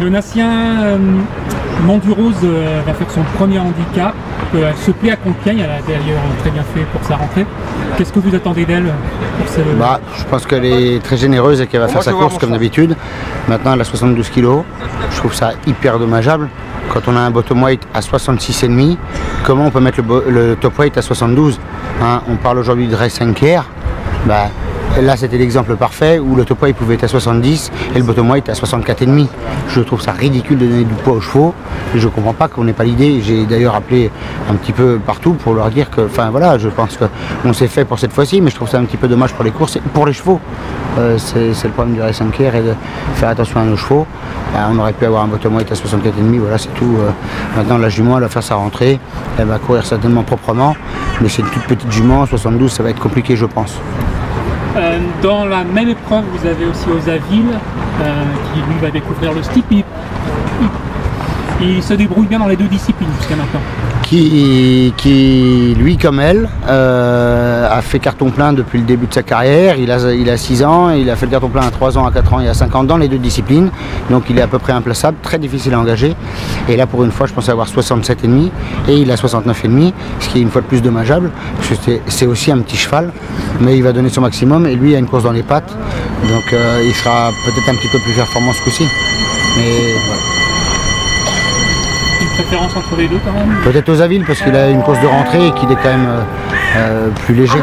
Le Nassien Monturose va faire son premier handicap. Elle se plaît à Compiègne, elle a d'ailleurs très bien fait pour sa rentrée. Qu'est-ce que vous attendez d'elle pour ce... Je pense qu'elle est très généreuse et qu'elle va faire sa course comme d'habitude. Maintenant elle a 72 kg. Je trouve ça hyper dommageable. Quand on a un bottom weight à 66,5, comment on peut mettre le top weight à 72 hein? On parle aujourd'hui de race 5R. Là c'était l'exemple parfait où le top weight pouvait être à 70 et le bottom weight à 64,5. Je trouve ça ridicule de donner du poids aux chevaux et je ne comprends pas qu'on n'ait pas l'idée. J'ai d'ailleurs appelé un petit peu partout pour leur dire que, je pense qu'on s'est fait pour cette fois-ci, mais je trouve ça un petit peu dommage pour les courses et pour les chevaux. C'est le problème du race 5R et de faire attention à nos chevaux. On aurait pu avoir un bottom weight à 64,5, voilà c'est tout. Maintenant la jument elle va faire sa rentrée, elle va courir certainement proprement, mais c'est une toute petite jument, 72 ça va être compliqué je pense. Dans la même épreuve, vous avez aussi Osaville qui lui va découvrir le steep. Il se débrouille bien dans les deux disciplines jusqu'à maintenant. Qui lui comme elle, a fait carton plein depuis le début de sa carrière. Il a 6 ans, il a fait le carton plein à 3 ans, à 4 ans et à 5 ans dans les deux disciplines. Donc il est à peu près implaçable, très difficile à engager. Et là pour une fois je pensais avoir 67,5 et il a 69,5, ce qui est une fois de plus dommageable, parce que c'est aussi un petit cheval, mais il va donner son maximum et lui il a une course dans les pattes. Donc il sera peut-être un petit peu plus performant ce coup-ci. Mais voilà. Une préférence entre les deux quand même? Peut-être Osaville parce qu'il a une course de rentrée et qu'il est quand même plus léger.